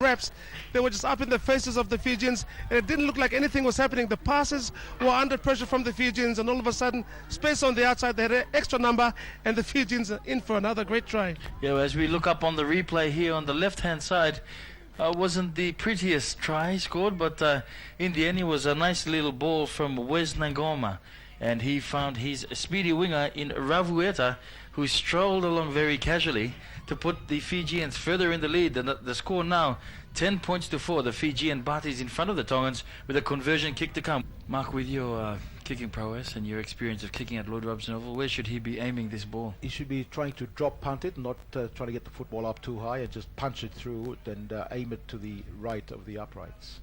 wraps. They were just up in the faces of the Fijians, and it didn't look like anything was happening. The passes were under pressure from the Fijians, and all of a sudden, space on the outside, they had an extra number, and the Fijians are in for another great try. Yeah, as we look up on the replay here on the left-hand side, wasn't the prettiest try scored, but in the end, it was a nice little ball from Wes Nangoma, and he found his speedy winger in Ravueta, who strolled along very casually to put the Fijians further in the lead. The score now 10 points to 4. The Fijian Batis in front of the Tongans with a conversion kick to come. Mark, with your kicking prowess and your experience of kicking at Lloyd Robson Oval, where should he be aiming this ball? He should be trying to drop punt it, not trying to get the football up too high, and just punch it through it and aim it to the right of the uprights.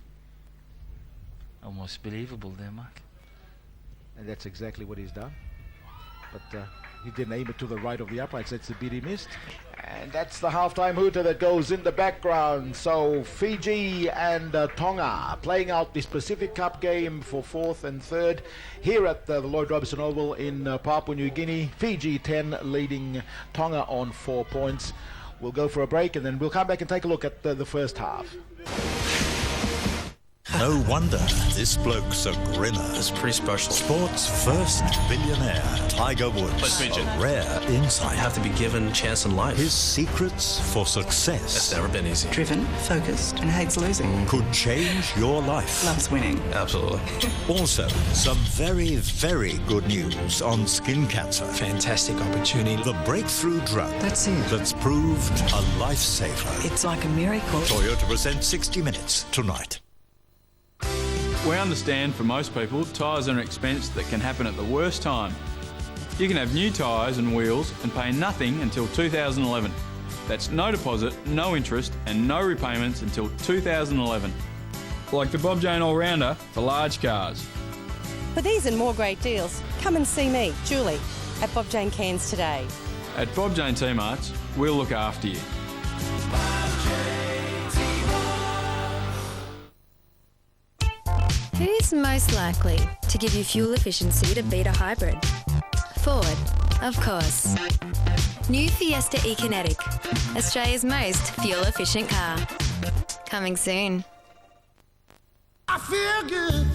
Almost believable there, Mark. And that's exactly what he's done. But he didn't aim it to the right of the uprights. That's the beat he missed. And that's the halftime hooter that goes in the background. So Fiji and Tonga playing out this Pacific Cup game for 4th and 3rd here at the Lloyd Robson Oval in Papua New Guinea. Fiji 10 leading Tonga on 4 points. We'll go for a break and then we'll come back and take a look at the first half. No wonder this bloke's a grinner. It's pretty special. Sport's first billionaire, Tiger Woods. A rare insight. You have to be given a chance in life. His secrets for success. It's never been easy. Driven, focused, and hates losing. Could change your life. Loves winning. Absolutely. Also, some very, very good news on skin cancer. Fantastic opportunity. The breakthrough drug. That's it. That's proved a lifesaver. It's like a miracle. Toyota presents 60 Minutes tonight. We understand for most people, tyres are an expense that can happen at the worst time. You can have new tyres and wheels and pay nothing until 2011. That's no deposit, no interest and no repayments until 2011. Like the Bob Jane All-Rounder for large cars. For these and more great deals, come and see me, Julie, at Bob Jane Cairns today. At Bob Jane T-Marts, we'll look after you. Who's most likely to give you fuel efficiency to beat a hybrid? Ford, of course. New Fiesta E-Kinetic, Australia's most fuel-efficient car. Coming soon. I feel good.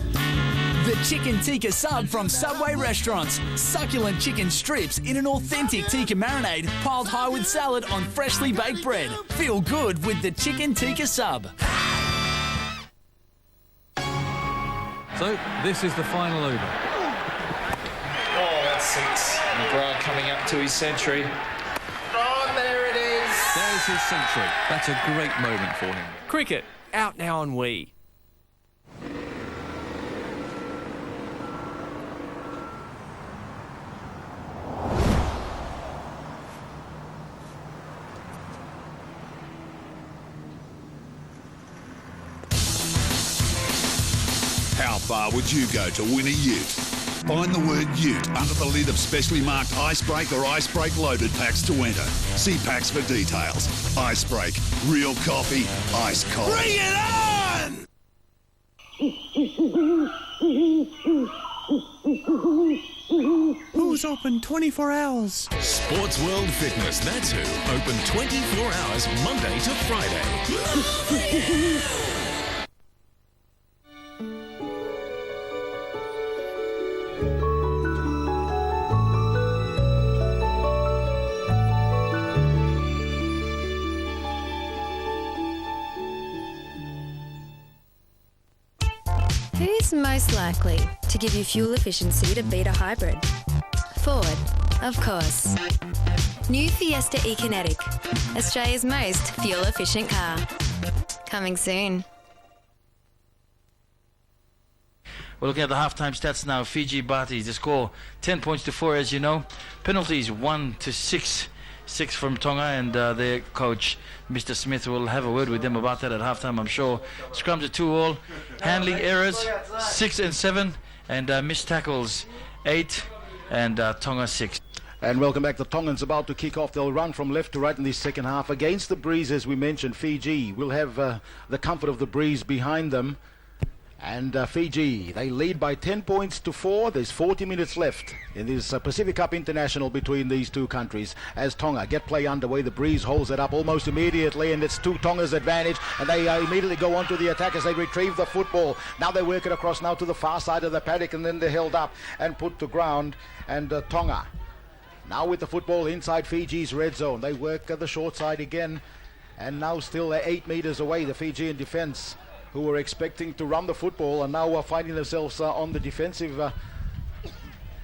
The Chicken Tikka Sub from Subway Restaurants. Succulent chicken strips in an authentic tikka marinade piled high with salad on freshly baked bread. Feel good with the Chicken Tikka Sub. So, this is the final over. Oh, that's 6. McGrath coming up to his century. Oh, there it is. There's his century. That's a great moment for him. Cricket, out now on Wii. How far would you go to win a ute? Find the word ute under the lid of specially marked Icebreak or Icebreak loaded packs to enter. See packs for details. Icebreak, real coffee, ice cold. Bring it on! Who's open 24 hours? Sports World Fitness, that's who. Open 24 hours, Monday to Friday. Who's most likely to give you fuel efficiency to beat a hybrid? Ford, of course. New Fiesta E-Kinetic, Australia's most fuel-efficient car. Coming soon. We're looking at the halftime stats now. Fiji Batis, the score 10 points to 4, as you know. Penalties 1 to 6. 6 from Tonga, and their coach, Mr. Smith, will have a word with them about that at halftime, I'm sure. Scrums are 2-all. Handling errors 6 and 7, and missed tackles 8, and Tonga 6. And welcome back. The Tongans about to kick off. They'll run from left to right in the second half. Against the breeze, as we mentioned, Fiji will have the comfort of the breeze behind them. And Fiji, they lead by 10 points to 4. There's 40 minutes left in this Pacific Cup International between these two countries. As Tonga get play underway, the breeze holds it up almost immediately, and it's to Tonga's advantage, and they immediately go on to the attack as they retrieve the football. Now they work it across now to the far side of the paddock, and then they're held up and put to ground. And Tonga now with the football inside Fiji's red zone. They work the short side again, and now still 8 meters away, the Fijian defense, who were expecting to run the football, and now are finding themselves on the defensive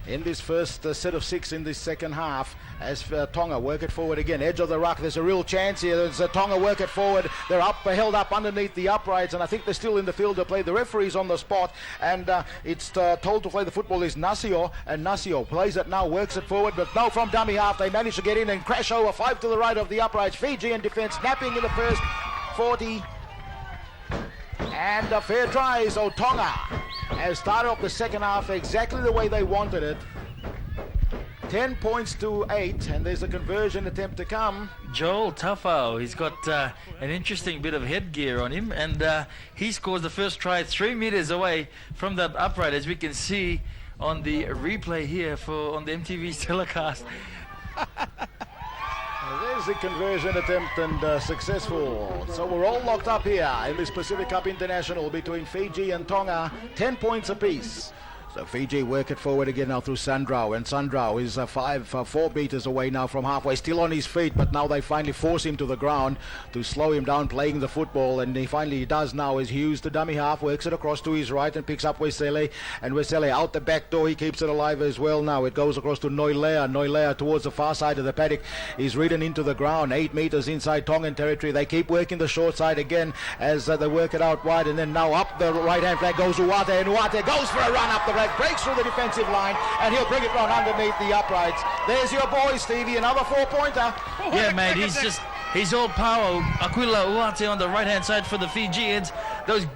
in this first set of 6 in this second half. As Tonga work it forward again, edge of the ruck. There's a real chance here. There's Tonga work it forward. They're held up underneath the uprights, and I think they're still in the field to play. The referee's on the spot, and it's told to play the football is Nasio, and Nasio plays it now, works it forward, but now from dummy half they manage to get in and crash over 5 to the right of the uprights. Fijian defense napping in the first 40. And a fair try, so Tonga has started off the second half exactly the way they wanted it. 10 points to 8, and there's a conversion attempt to come. Joel Tafao, he's got an interesting bit of headgear on him, and he scores the first try 3 meters away from that upright, as we can see on the replay here on the MTV's telecast. There's the conversion attempt, and successful. So we're all locked up here in this Pacific Cup International between Fiji and Tonga, 10 points apiece. So Fiji work it forward again now through Sandrau, and Sandrau is 4 meters away now from halfway, still on his feet, but now they finally force him to the ground to slow him down playing the football, and he finally does now as Hughes, the dummy half, works it across to his right and picks up Wesele, and Wesele out the back door, he keeps it alive as well now. It goes across to Noilea towards the far side of the paddock. He's ridden into the ground, 8 meters inside Tongan territory. They keep working the short side again as they work it out wide, and then now up the right-hand flank goes Uate, and Uate goes for a run up the right, breaks through the defensive line, and he'll bring it round underneath the uprights. There's your boy, Stevie, another 4-pointer. Yeah, mate, he's all power. Aquila Uate on the right-hand side for the Fijians.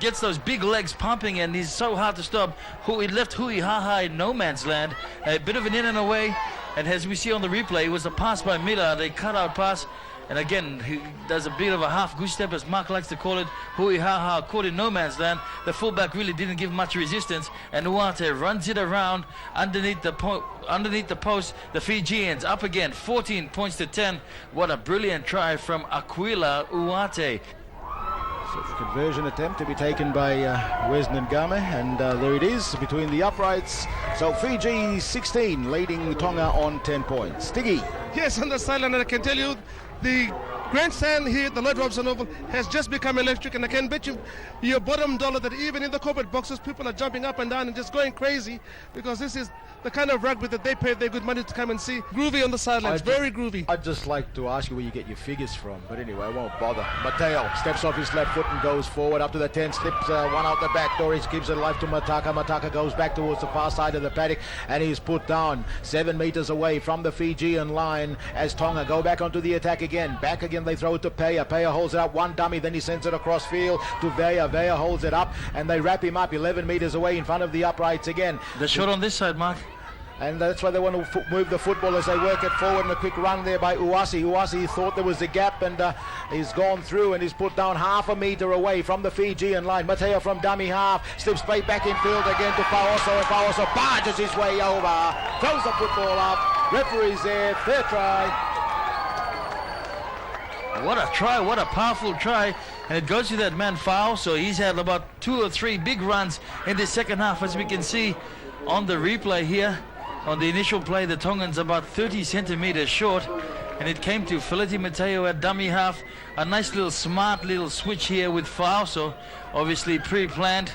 Gets those big legs pumping, and he's so hard to stop. He left Hui Haha in no man's land. A bit of an in and away, and as we see on the replay, it was a pass by Miller. They cut out pass. And again, he does a bit of a half goose step, as Mark likes to call it. Hui Haha caught in no man's land. The fullback really didn't give much resistance, and Uate runs it around underneath the post. The Fijians up again, 14 points to 10. What a brilliant try from Aquila Uate. So the conversion attempt to be taken by Wes Ngame, and there it is between the uprights. So Fiji 16 leading Tonga on 10 points. Stiggy. Yes, on the sideline, and I can tell you the grandstand here at the Lloyd Robson Oval has just become electric, and I can bet you your bottom dollar that even in the corporate boxes people are jumping up and down and just going crazy, because this is the kind of rugby that they pay their good money to come and see. Groovy on the sidelines, very groovy. I'd just like to ask you where you get your figures from, but anyway, I won't bother. Mateo steps off his left foot and goes forward up to the 10, slips one out the back door. He gives it life to Mataka. Mataka goes back towards the far side of the paddock, and he's put down 7 meters away from the Fijian line as Tonga go back onto the attack again. Back again, they throw it to Peya. Peya holds it up, one dummy, then he sends it across field to Veya. Veya holds it up, and they wrap him up 11 meters away in front of the uprights again. The shot on this side, Mark. And that's why they want to move the football as they work it forward, and a quick run there by Uasi. Uasi thought there was a gap, and he's gone through and he's put down 1/2 meter away from the Fijian line. Mateo from dummy half slips straight back in field again to Paoso, and Paoso barges his way over, throws the football up. Referee's there, fair try. What a try, what a powerful try. And it goes to that man foul, so he's had about 2 or 3 big runs in the second half, as we can see on the replay here. On the initial play, the Tongans about 30 centimeters short, and it came to Feleti Mateo at dummy half. A nice little smart little switch here with Fauso, obviously pre-planned.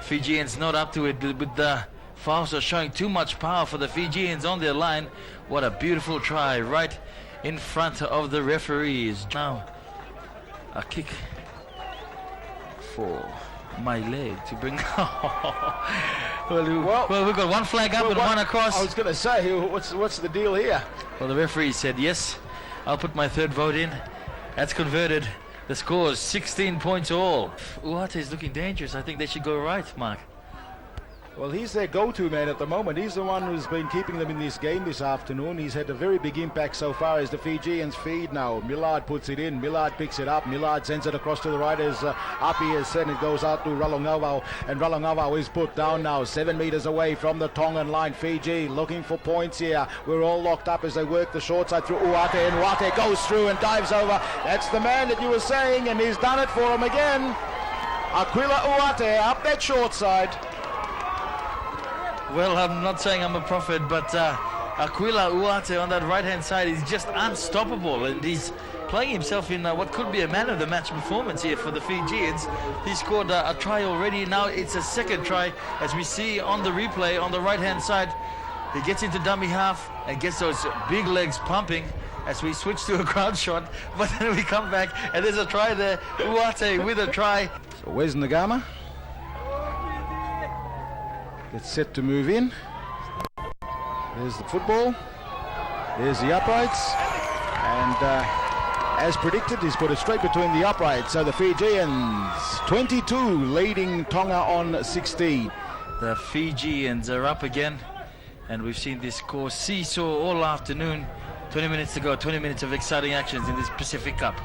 Fijians not up to it, with the Fauso showing too much power for the Fijians on their line. What a beautiful try right in front of the referees. Now a kick for my leg to bring. Well, we've got one flag up and one across. I was going to say, what's the deal here? Well, the referee said, yes, I'll put my third vote in. That's converted. The score is 16 points all. Uate is looking dangerous. I think they should go right, Mark. Well, he's their go-to man at the moment. He's the one who's been keeping them in this game this afternoon. He's had a very big impact so far as the Fijians feed now. Millard puts it in. Millard picks it up. Millard sends it across to the right as Api has said. It goes out to Ralongavau. And Ralongavau is put down now, 7 metres away from the Tongan line. Fiji looking for points here. We're all locked up as they work the short side through Uate. And Uate goes through and dives over. That's the man that you were saying, and he's done it for him again. Aquila Uate up that short side. Well, I'm not saying I'm a prophet, but Aquila Uate on that right-hand side is just unstoppable, and he's playing himself in what could be a man-of-the-match performance here for the Fijians. He scored a try already. Now it's a second try, as we see on the replay on the right-hand side. He gets into dummy half and gets those big legs pumping as we switch to a ground shot, but then we come back and there's a try there. Uate with a try. So where's Ngama? Gets set to move in. There's the football. There's the uprights. And as predicted, he's put it straight between the uprights. So the Fijians, 22, leading Tonga on 16. The Fijians are up again. And we've seen this score seesaw all afternoon. 20 minutes to go, 20 minutes of exciting actions in this Pacific Cup.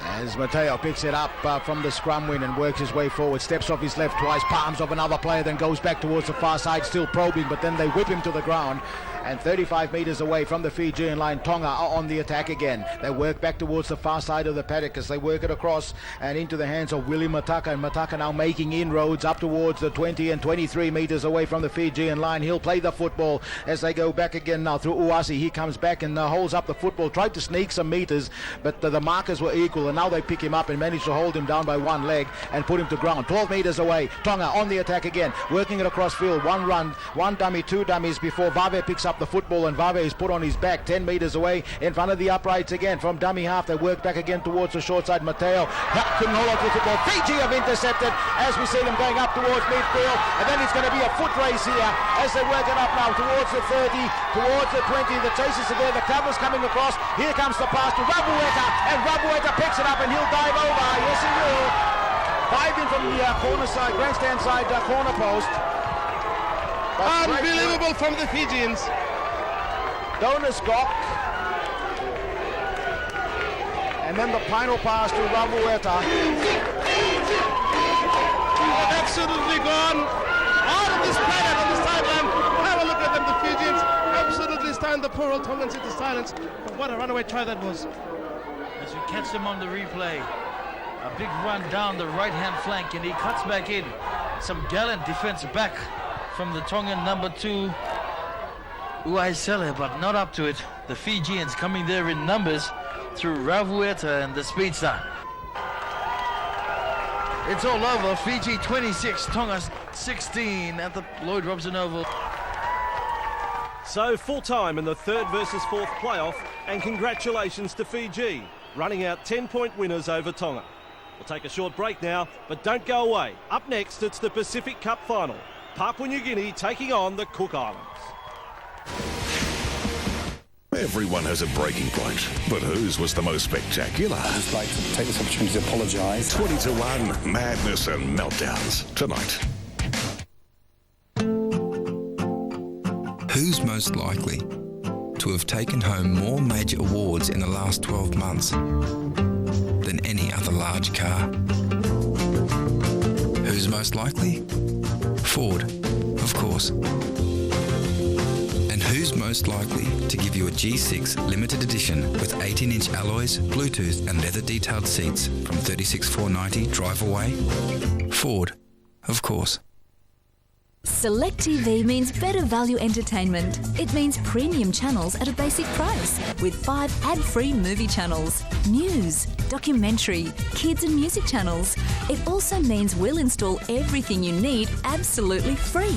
As Mateo picks it up from the scrum win and works his way forward, steps off his left twice, palms off another player, then goes back towards the far side, still probing, but then they whip him to the ground. And 35 metres away from the Fijian line, Tonga are on the attack again. They work back towards the far side of the paddock as they work it across and into the hands of Willie Mataka. And Mataka now making inroads up towards the 20 and 23 metres away from the Fijian line. He'll play the football as they go back again now through Uasi. He comes back and holds up the football, tried to sneak some metres, but the markers were equal, and now they pick him up and manage to hold him down by one leg and put him to ground. 12 metres away, Tonga on the attack again, working it across field. One run, one dummy, two dummies before Vave picks up the football, and Vave is put on his back 10 metres away in front of the uprights again. From dummy half, they work back again towards the short side. Mateo couldn't hold on to the football. Fiji have intercepted as we see them going up towards midfield, and then it's going to be a foot race here as they work it up now towards the 30, towards the 20. The chasers are there, the cover's coming across. Here comes the pass to Rabueta, and Rabueta picks it up and he'll dive over. Yes, he will. Dive in from the corner side, grandstand side corner post. Unbelievable from the Fijians. Donis Gok. And then the final pass to Rabueta. Absolutely gone out of this planet on the sideline. Have a look at them, the Fijians. Absolutely stand the poor old Tongans into silence. But what a runaway try that was. As we catch them on the replay, a big run down the right-hand flank, and he cuts back in. Some gallant defense back from the Tongan number 2, Uaisele, but not up to it. The Fijians coming there in numbers through Ravueta and the speedster. It's all over. Fiji 26, Tonga 16 at the Lloyd Robson Oval. So full time in the third versus fourth playoff, and congratulations to Fiji, running out 10-point winners over Tonga. We'll take a short break now, but don't go away. Up next, it's the Pacific Cup final. Papua New Guinea taking on the Cook Islands. Everyone has a breaking point, but whose was the most spectacular? I'd just like to take this opportunity to apologise. 20-1, madness and meltdowns tonight. Who's most likely to have taken home more major awards in the last 12 months than any other large car? Who's most likely? Ford, of course. And who's most likely to give you a G6 limited edition with 18-inch alloys, Bluetooth and leather detailed seats from $36,490 drive away? Ford, of course. Select TV means better value entertainment. It means premium channels at a basic price with 5 ad-free movie channels, news, documentary, kids and music channels. It also means we'll install everything you need absolutely free.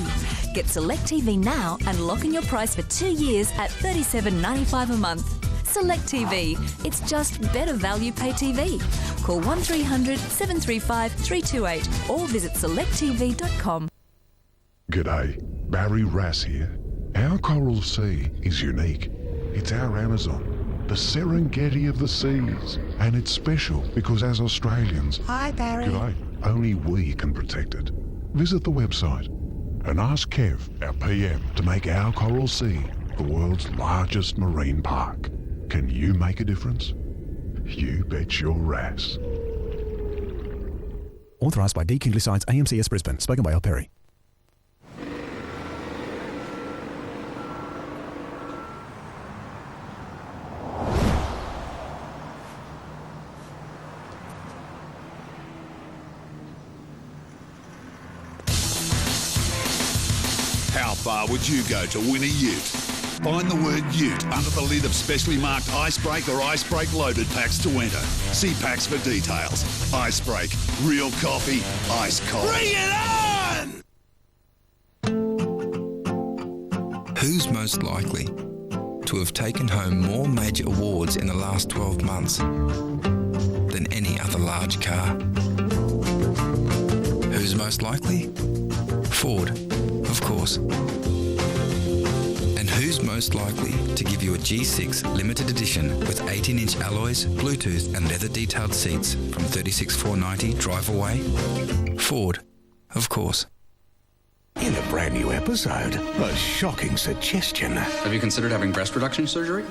Get Select TV now and lock in your price for 2 years at $37.95 a month. Select TV. It's just better value pay TV. Call 1300 735 328 or visit selecttv.com. G'day, Barry Rass here. Our coral sea is unique. It's our Amazon, the Serengeti of the seas. And it's special because as Australians... Hi, Barry. G'day, only we can protect it. Visit the website and ask Kev, our PM, to make our Coral Sea the world's largest marine park. Can you make a difference? You bet your ass. Authorised by D. Kindley Science AMCS Brisbane. Spoken by Al Perry. How far would you go to win a ute? Find the word ute under the lid of specially marked Icebreak or Icebreak loaded packs to enter. See packs for details. Icebreak, real coffee, ice cold. Bring it on! Who's most likely to have taken home more major awards in the last 12 months than any other large car? Who's most likely? Ford, of course. And who's most likely to give you a G6 limited edition with 18-inch alloys, Bluetooth and leather detailed seats from $36,490 drive away? Ford, of course. In a brand new episode, a shocking suggestion. Have you considered having breast reduction surgery?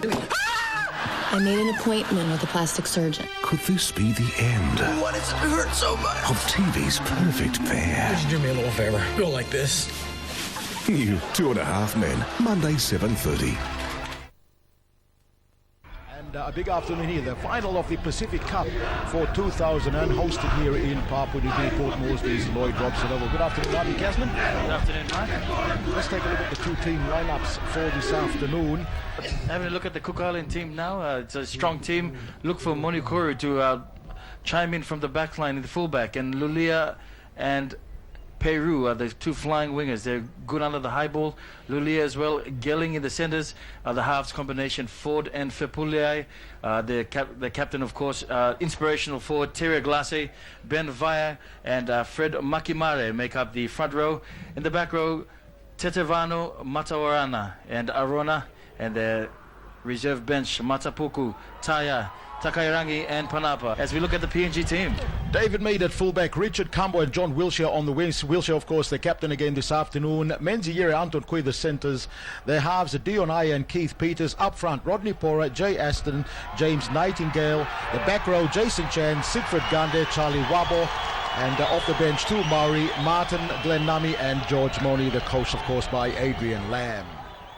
I made an appointment with a plastic surgeon. Could this be the end Why does it hurt so much? of TV's perfect pair? Would you do me a little favor? Go like this. New 2.5 Men, Monday 7:30. And a big afternoon here. The final of the Pacific Cup for 2000 and hosted here in Papua New Guinea, Port Moresby's Lloyd Robson Oval. Good afternoon, Artie Casman. Good afternoon, Mike. Let's take a look at the two team lineups for this afternoon. Having a look at the Cook Island team now. It's a strong team. Look for Monikuru to chime in from the back line in the fullback. And Lulia and Peru are the two flying wingers. They're good under the high ball. Lulia as well. Gelling in the centres. The halves combination Ford and Fepuliai. The captain, of course, inspirational forward Terry Glasse, Ben Vaya and Fred Makimare make up the front row. In the back row, Tetevano, Matawarana and Arona. And the reserve bench, Matapuku, Taya, Takairangi and Panapa. As we look at the PNG team. David Mead at fullback, Richard Cambo and John Wilshire on the wings. Wilshire, of course, the captain again this afternoon. Menziere, Anton Kui, the centres. Their halves are Dion Aya and Keith Peters. Up front, Rodney Pora, Jay Aston, James Nightingale. The back row, Jason Chan, Sigfrid Gande, Charlie Wabo. And off the bench, two Maori, Martin Glennami and George Money, the coach, of course, by Adrian Lamb.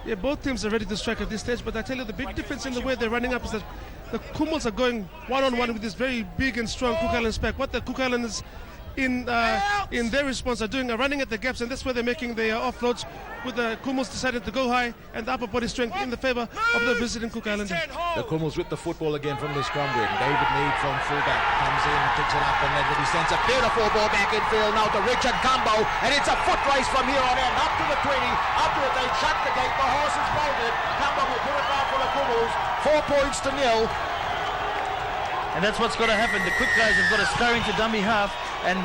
Yeah, both teams are ready to strike at this stage, but I tell you the big difference in the way they're running up is that the Kumals are going one-on-one with this very big and strong Cook Islands pack. What the Cook Islanders in their response are doing are running at the gaps, and that's where they're making their offloads, with the Kumals decided to go high and the upper body strength in the favour of the visiting Cook Islanders. The Kumals with the football again from the scrum wing. David Mead from fullback comes in, picks it up, and then he sends a beautiful ball back in field now to Richard Cambo, and it's a foot race from here on in, up to the 20, up to the gate, shut the gate, the horse is bolted. Cambo will put it down for the Kumals, 4 points to 0. And that's what's going to happen. The Cook guys have got to scurry into dummy half and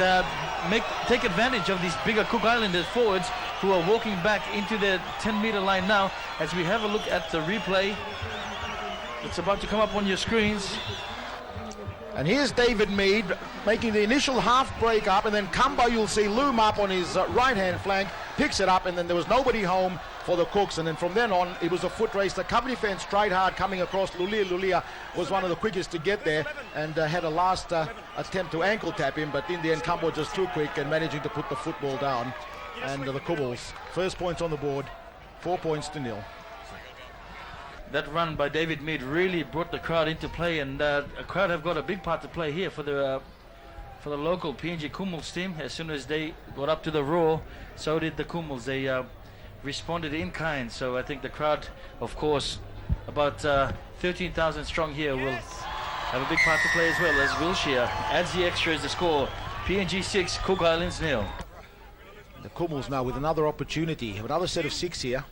take advantage of these bigger Cook Islanders forwards who are walking back into the 10-meter line now. As we have a look at the replay, it's about to come up on your screens. And here's David Mead making the initial half break up, and then Cambo, you'll see, loom up on his right-hand flank, picks it up, and then there was nobody home for the Cooks, and then from then on it was a foot race. The company fence tried hard coming across. Lulia was one of the quickest to get there and had a last attempt to ankle tap him, but in the end Cambo just too quick and managing to put the football down. And the Kumals, first points on the board, 4 points to 0. That run by David Mead really brought the crowd into play, and a crowd have got a big part to play here for the local PNG Kumals team. As soon as they got up to the roar, so did the Kumals. They responded in kind. So I think the crowd, of course, about 13,000 strong here, will have a big part to play as well, as Wilshire adds the extra as the score. PNG 6, Cook Islands 0. The Kumals now with another opportunity, another set of 6 here.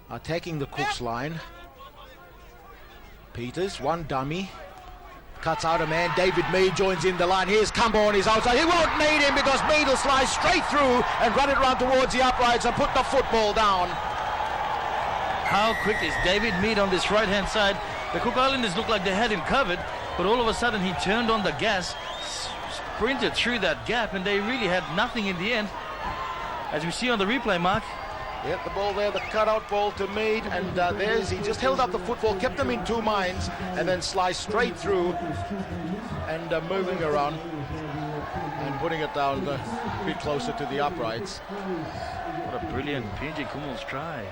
Attacking the Cooks line. Peters, one dummy. Cuts out a man. David Mead joins in the line. Here's Cambo on his outside. He won't need him because Mead will slide straight through and run it round towards the uprights and put the football down. How quick is David Mead on this right-hand side? The Cook Islanders looked like they had him covered, but all of a sudden he turned on the gas, sprinted through that gap, and they really had nothing in the end. As we see on the replay, Mark. Yep, the ball there, the cutout ball to Mead, and he just held up the football, kept them in two minds, and then sliced straight through and moving around and putting it down a bit closer to the uprights. What a brilliant PNG Kumul's try.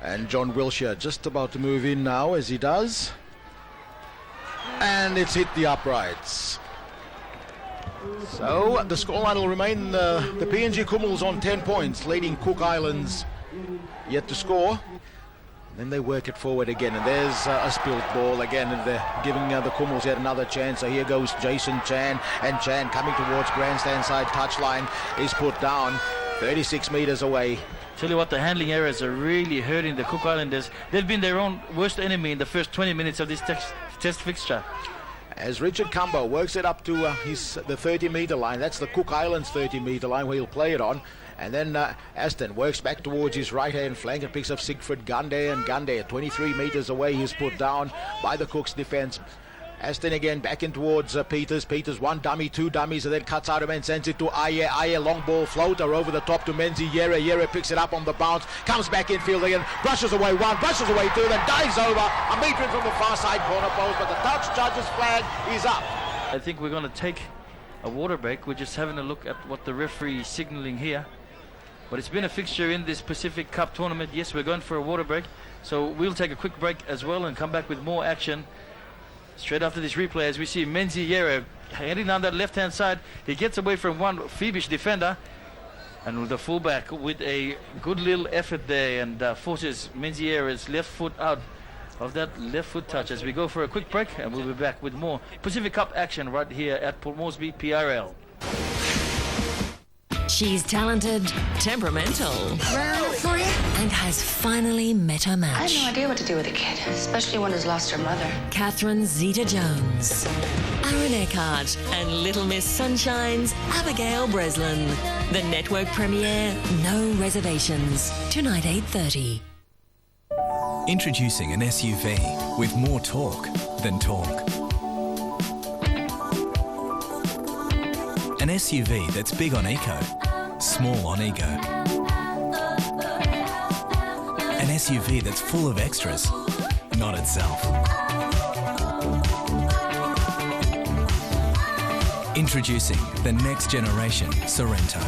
And John Wilshire just about to move in now as he does. And it's hit the uprights. So the scoreline will remain the PNG Kumuls on 10 points, leading Cook Islands yet to score. Then they work it forward again, and there's a spilled ball again, and they're giving the Kumuls yet another chance. So here goes Jason Chan, and Chan coming towards grandstand side touchline is put down 36 metres away. Tell you what, the handling errors are really hurting the Cook Islanders. They've been their own worst enemy in the first 20 minutes of this test fixture. As Richard Cumbo works it up to the 30-metre line. That's the Cook Islands 30-metre line where he'll play it on. And then Aston works back towards his right-hand flank and picks up Sigfrid Gunde. And Gunde, 23 metres away, he's put down by the Cook's defence. Aston again back in towards Peters. Peters, one dummy, two dummies, and then cuts out of and sends it to Aye. Aye, long ball floater over the top to Menzi Yere. Yere picks it up on the bounce, comes back in field again, brushes away one, brushes away two, then dives over. A metre in from the far side corner post, but the touch judge's flag is up. I think we're going to take a water break. We're just having a look at what the referee is signalling here. But it's been a fixture in this Pacific Cup tournament. Yes, we're going for a water break. So we'll take a quick break as well and come back with more action straight after this replay, as we see Menzi Yere heading down that left-hand side. He gets away from one Phoebish defender, and with the fullback with a good little effort there, and forces Menzi Yere's left foot out of that left foot touch. As we go for a quick break, and we'll be back with more Pacific Cup action right here at Port Moresby PRL. She's talented, temperamental, and has finally met her match. I have no idea what to do with a kid, especially one who's lost her mother. Catherine Zeta-Jones, Aaron Eckhart, and Little Miss Sunshine's Abigail Breslin. The network premiere, No Reservations, tonight 8:30. Introducing an SUV with more torque than torque. An SUV that's big on eco, small on ego. An SUV that's full of extras, not itself. Introducing the next generation Sorrento.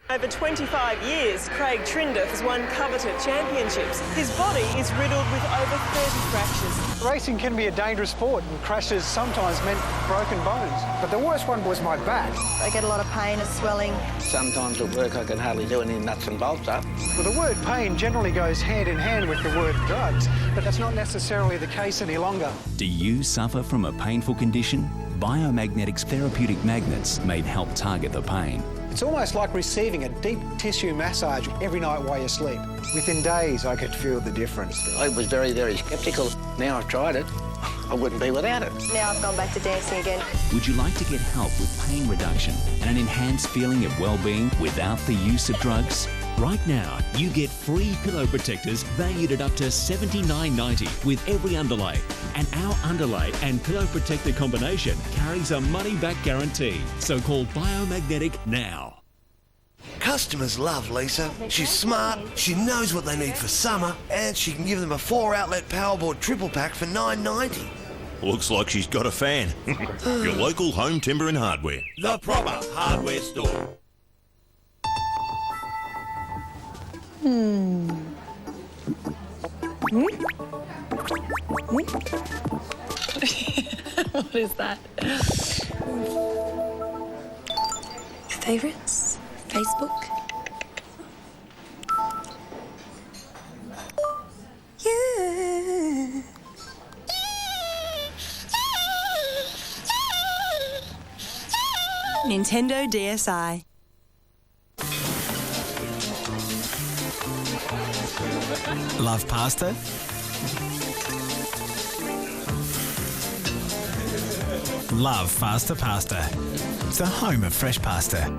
Over 25 years, Craig Trindorf has won coveted championships. His body is riddled with over 30 fractures. Racing can be a dangerous sport, and crashes sometimes meant broken bones. But the worst one was my back. I get a lot of pain and swelling. Sometimes at work I can hardly do any nuts and bolts up. Well, the word pain generally goes hand in hand with the word drugs, but that's not necessarily the case any longer. Do you suffer from a painful condition? Biomagnetic's therapeutic magnets may help target the pain. It's almost like receiving a deep tissue massage every night while you sleep. Within days, I could feel the difference. I was very, very sceptical. Now I've tried it, I wouldn't be without it. Now I've gone back to dancing again. Would you like to get help with pain reduction and an enhanced feeling of well-being without the use of drugs? Right now, you get free pillow protectors valued at up to $79.90 with every underlay. And our underlay and pillow protector combination carries a money-back guarantee. So call Biomagnetic now. Customers love Lisa. She's smart, she knows what they need for summer, and she can give them a 4-outlet Powerboard triple pack for $9.90. Looks like she's got a fan. Your local home timber and hardware. The proper hardware store. What is that? Favorites? Facebook? Yeah. Nintendo DSi. Love pasta? Love Faster Pasta. It's the home of fresh pasta.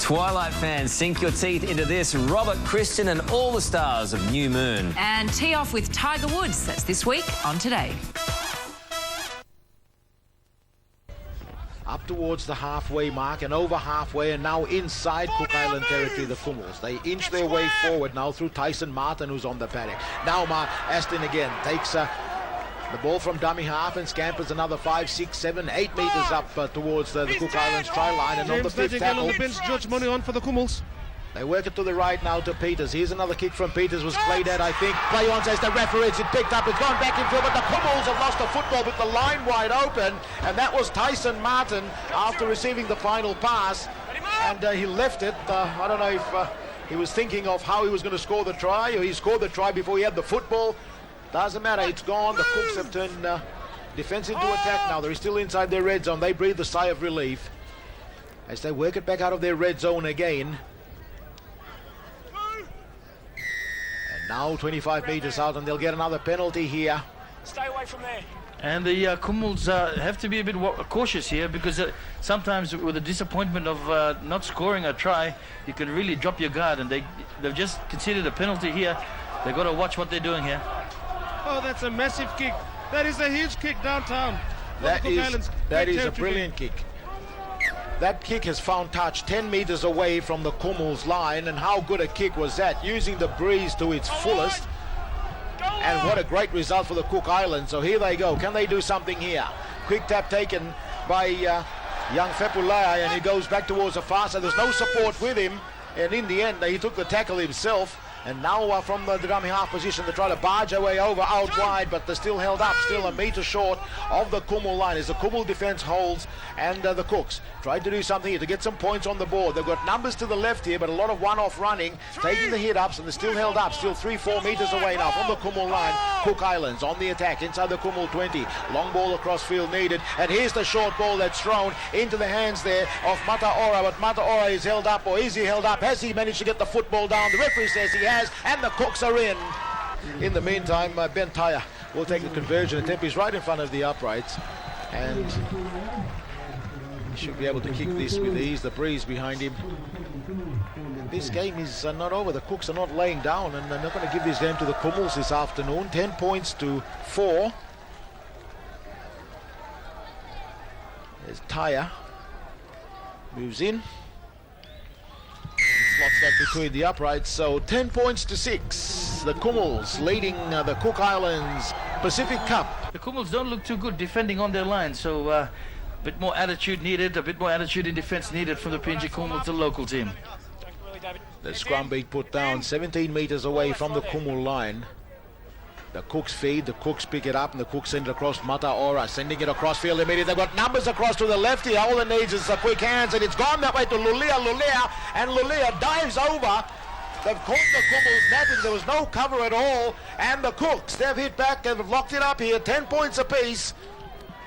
Twilight fans, sink your teeth into this. Robert Christian and all the stars of New Moon. And tee off with Tiger Woods. That's this week on Today. towards the halfway mark and over halfway, and now inside Cook Island territory, the Kumuls. They inch their way forward now through Tyson Martin, who's on the paddock. Now Aston again takes the ball from dummy half and scampers another 5, 6, 7, 8 metres up towards the Cook Islands try line. And on the fifth tackle, on the bench, George Money on for the Kumuls. They work it to the right now to Peters. Here's another kick from Peters, was played at, I think. Play on, says the referee. It's picked up. It's gone back in field, but the Kumuls have lost the football with the line wide open. And that was Tyson Martin after receiving the final pass. And he left it. I don't know if he was thinking of how he was going to score the try, or he scored the try before he had the football. Doesn't matter. It's gone. The Cooks have turned defense into attack now. They're still inside their red zone. They breathe a sigh of relief as they work it back out of their red zone again. Now 25 metres out, and they'll get another penalty here. Stay away from there. And the Kumuls have to be a bit cautious here, because sometimes with the disappointment of not scoring a try, you can really drop your guard, and they've just considered a penalty here. They've got to watch what they're doing here. Oh, that's a massive kick. That is a huge kick downtown. That is a brilliant kick. That kick has found touch 10 metres away from the Kumuls line, and how good a kick was that, using the breeze to its fullest. And what a great result for the Cook Islands. So here they go. Can they do something here? Quick tap taken by young Fepulai, and he goes back towards the far side. There's no support with him, and in the end he took the tackle himself. And now from the dummy half position, they try to barge their way over out wide, but they're still held up, still a metre short of the Kumul line as the Kumul defence holds, and the Cooks tried to do something here to get some points on the board. They've got numbers to the left here, but a lot of one-off running, taking the hit-ups, and they're still held up, still 3-4 metres away now from the Kumul line. Cook Islands on the attack inside the Kumul 20. Long ball across field needed, and here's the short ball that's thrown into the hands there of Mataora, but Mataora is held up, or is he held up? Has he managed to get the football down? The referee says he has, and the Cooks are in. In the meantime, Ben Tyre will take the conversion attempt. He's right in front of the uprights, and he should be able to kick this with ease. The breeze behind him. This game is not over. The Cooks are not laying down, and they're not going to give this game to the Kumuls this afternoon. 10 points to 4. There's Tyre. Moves in. Slots that between the uprights, so 10 points to 6. The Kumuls leading the Cook Islands Pacific Cup. The Kumuls don't look too good defending on their line, so a bit more attitude needed, a bit more attitude in defence needed from the PNG Kumuls, the local team. The scrum being put down 17 metres away from the Kumul line. The Cooks feed, the Cooks pick it up, and the Cooks send it across. Mataora sending it across field immediately. They've got numbers across to the left here. All it needs is quick hands, and it's gone that way to Lulia, and Lulia dives over. They've caught the Kumuls napping. There was no cover at all, and the Cooks, they've hit back and have locked it up here. 10 points apiece.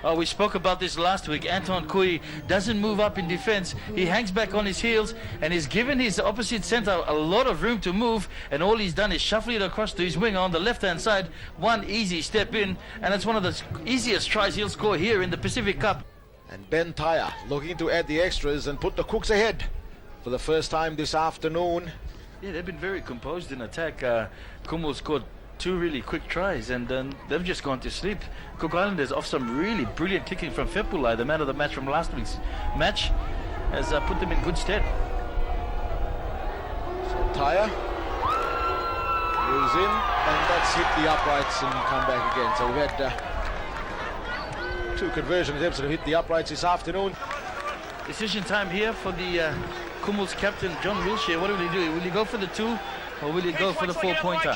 Oh, we spoke about this last week. Anton Kui doesn't move up in defence. He hangs back on his heels, and he's given his opposite centre a lot of room to move, and all he's done is shuffle it across to his winger on the left-hand side. One easy step in, and it's one of the easiest tries he'll score here in the Pacific Cup. And Ben Tyre looking to add the extras and put the Cooks ahead for the first time this afternoon. Yeah, they've been very composed in attack. Kumul scored 2 really quick tries, and they've just gone to sleep. Cook Islanders off some really brilliant kicking from Fepulai, the man of the match from last week's match, has put them in good stead. So Tyre moves in, and that's hit the uprights and come back again. So we've had 2 conversion attempts that have hit the uprights this afternoon. Decision time here for the Kumul's captain, John Wilshire. What will he do? Will he go for the 2, or will he go for the 4-pointer?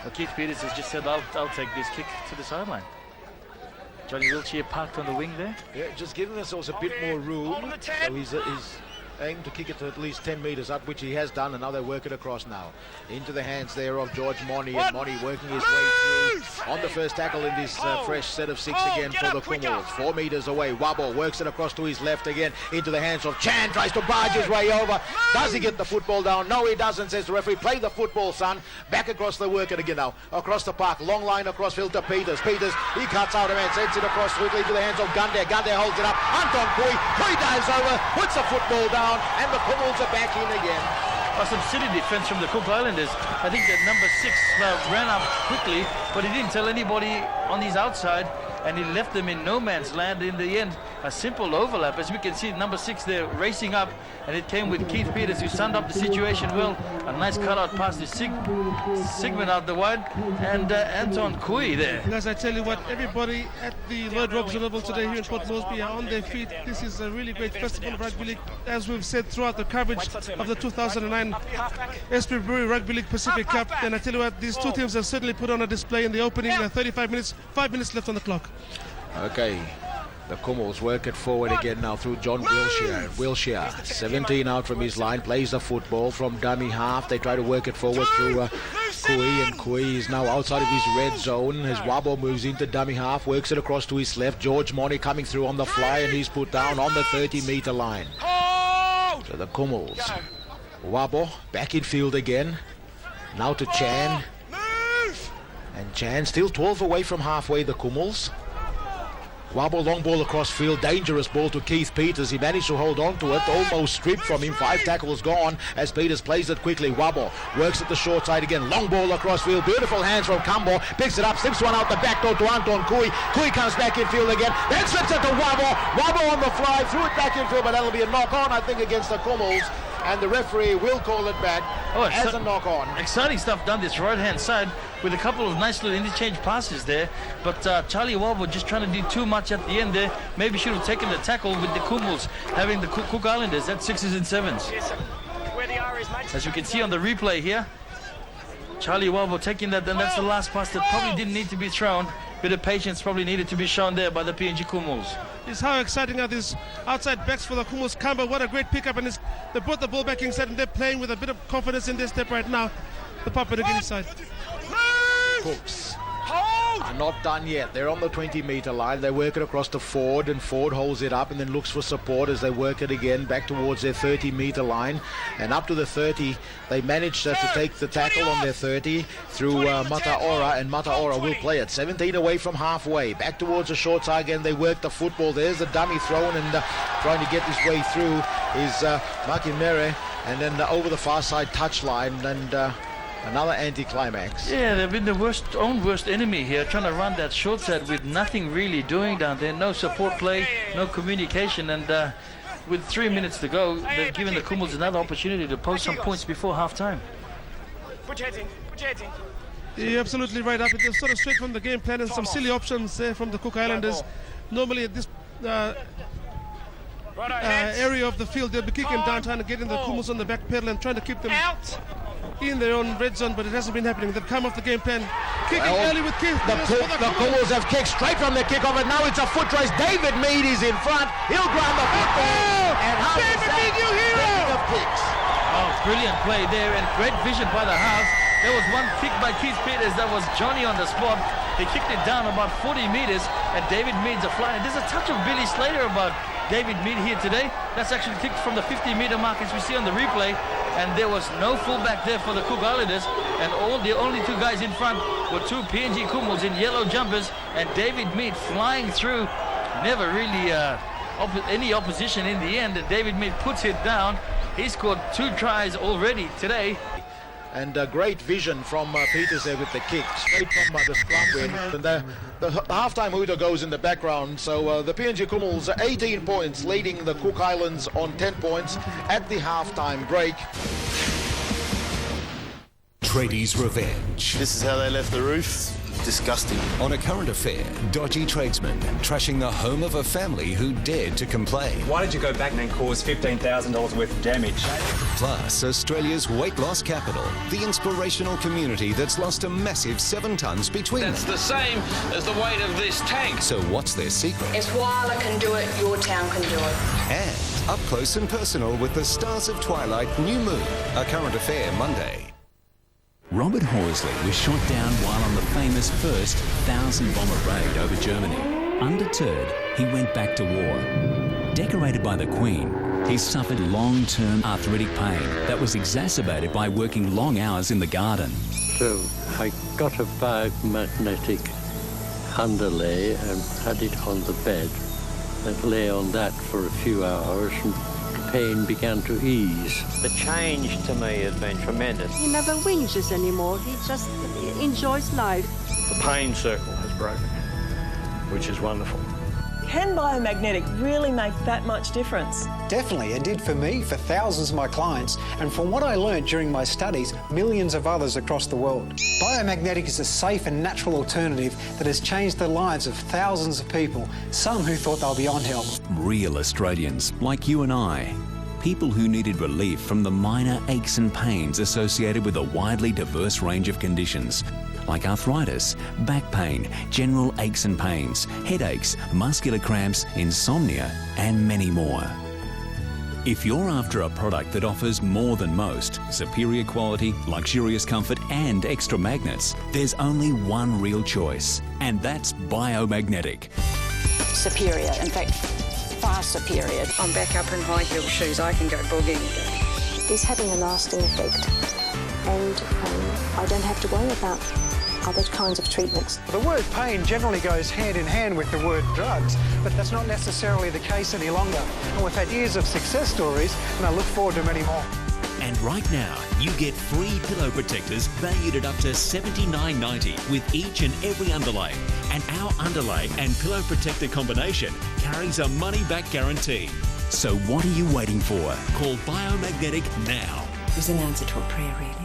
Well, Keith Peters has just said, I'll take this kick to the sideline. Johnny Wiltshire parked on the wing there. Yeah, just giving ourselves a bit more room. So he's aimed to kick it to at least 10 metres up, which he has done, and now they work it across now. Into the hands there of George Moni, and Moni working his way through on the first tackle in this fresh set of 6 again for the Kumuls. 4 metres away, Wabo works it across to his left again, into the hands of Chan, tries to barge his way over. Does he get the football down? No, he doesn't, says the referee. Play the football, son. Back across the work it again now. Across the park, long line across field to Peters. Peters, he cuts out a man, sends it across quickly to the hands of Gunday. Gunday holds it up. Anton Kui dives over, puts the football down, and the Kumuls are back in again. Some city defence from the Cook Islanders. I think that number 6 ran up quickly, but he didn't tell anybody on his outside. and he left them in no man's land in the end. A simple overlap, as we can see, number 6 there racing up, and it came with Keith Peters, who summed up the situation well. A nice cutout pass to Sigmund out the wide, and Anton Kui there. Guys, I tell you what, everybody at the Lloyd Robinson level today here in Port Moresby are on their feet. This is a really great festival of rugby league, as we've said throughout the coverage of the 2009 Esprit Brewery Rugby League Pacific Cup. And I tell you what, these two teams have certainly put on a display in the opening 35 minutes, 5 minutes left on the clock. Okay, the Kummels work it forward again now through John Wilshire. Wilshire, 17 out from his line, plays the football from dummy half. They try to work it forward through Kui, and Kui is now outside of his red zone. His Wabo moves into dummy half, works it across to his left. George Money coming through on the fly, and he's put down on the 30-metre line. So the Kummels. Wabo back in field again. Now to Chan. And Chan still 12 away from halfway, the Kummels. Wabo long ball across field, dangerous ball to Keith Peters. He managed to hold on to it, almost stripped from him. 5 tackles gone as Peters plays it quickly. Wabo works at the short side again, long ball across field, beautiful hands from Cambo, picks it up, slips one out the back door to Anton Kui. Kui comes back in field again, then slips it to Wabo. Wabo on the fly, threw it back in field, but that'll be a knock on, I think, against the Kummels. And the referee will call it back as a knock-on. Exciting stuff done this right-hand side with a couple of nice little interchange passes there. But Charlie Wabo just trying to do too much at the end there. Maybe should have taken the tackle with the Kummels, having the Cook Islanders at 6s and 7s. As you can see on the replay here, Charlie Wabo taking that, and that's the last pass that probably didn't need to be thrown. Bit of patience probably needed to be shown there by the PNG Kummels. Is how exciting are these outside backs for the Kummels. Kamba, what a great pickup, and they brought the ball back inside, and they're playing with a bit of confidence in their step right now. The Papua New Guinea side. Cooks are not done yet. They're on the 20-metre line. They work it across to Ford, and Ford holds it up and then looks for support as they work it again back towards their 30-metre line. And up to the 30, they managed to take the tackle on their 30 through Mataora, and Mataora will play it. 17 away from halfway. Back towards the short side again. They work the football. There's the dummy thrown, and trying to get his way through is Makimere, and then over the far side touchline, and another anticlimax. Yeah, they've been the own worst enemy here, trying to run that short side with nothing really doing down there. No support play, no communication, and with 3 minutes to go, they've given the Kummels another opportunity to post some points before half-time. Put your heads in, put your heads in. You're absolutely right, up. It's sort of straight from the game plan, and some silly options there from the Cook Islanders. Normally at this area of the field, they'll be kicking downtown and getting the Kummels on the back pedal and trying to keep them out in their own red zone, but it hasn't been happening. They've come off the game plan, kicking early with Keith. The Kummels have kicked straight from the kickoff, and now it's a foot race. David Mead is in front. He'll ground the football. And how David Mead, you hero! Of kicks. Oh, brilliant play there, and great vision by the half. There was one kick by Keith Peters that was Johnny on the spot. He kicked it down about 40 metres, and David Mead's a fly. And there's a touch of Billy Slater about David Mead here today. That's actually kicked from the 50-metre mark, as we see on the replay. And there was no fullback there for the Cook Islanders, and the only two guys in front were two PNG Kummels in yellow jumpers, and David Mead flying through, never really any opposition in the end, and David Mead puts it down. He scored 2 tries already today. And great vision from Peters there with the kick, straight from the scrum win. And the half-time hooter goes in the background, so the PNG Kummels 18 points, leading the Cook Islands on 10 points at the half-time break. Tradies' revenge. This is how they left the roof. Disgusting. On a current affair, dodgy tradesmen trashing the home of a family who dared to complain. Why did you go back and cause $15,000 worth of damage? Plus, Australia's weight loss capital, the inspirational community that's lost a massive 7 tonnes between them. That's the same as the weight of this tank. So what's their secret? If Wyler can do it, your town can do it. And up close and personal with the stars of Twilight, New Moon, a current affair Monday. Robert Horsley was shot down while on the famous first 1,000-bomber raid over Germany. Undeterred, he went back to war. Decorated by the Queen, he suffered long-term arthritic pain that was exacerbated by working long hours in the garden. So I got a biomagnetic underlay and had it on the bed and lay on that for a few hours, and pain began to ease. The change to me has been tremendous. He never whinges anymore. He just enjoys life. The pain circle has broken. which is wonderful. Can biomagnetic really make that much difference? Definitely, it did for me, for thousands of my clients, and from what I learned during my studies, millions of others across the world. Biomagnetic is a safe and natural alternative that has changed the lives of thousands of people, some who thought they'll be on help. Real Australians like you and I. People who needed relief from the minor aches and pains associated with a widely diverse range of conditions, like arthritis, back pain, general aches and pains, headaches, muscular cramps, insomnia, and many more. If you're after a product that offers more than most, superior quality, luxurious comfort, and extra magnets, there's only one real choice, and that's Biomagnetic. Superior, in fact, far superior. I'm back up in high heel shoes, I can go boogieing. It's having a lasting effect, and I don't have to worry about other kinds of treatments. The word pain generally goes hand in hand with the word drugs, but that's not necessarily the case any longer. And we've had years of success stories, and I look forward to many more. And right now, you get free pillow protectors valued at up to $79.90 with each and every underlay. And our underlay and pillow protector combination carries a money-back guarantee. So what are you waiting for? Call Biomagnetic now. It was an answer to a prayer, really.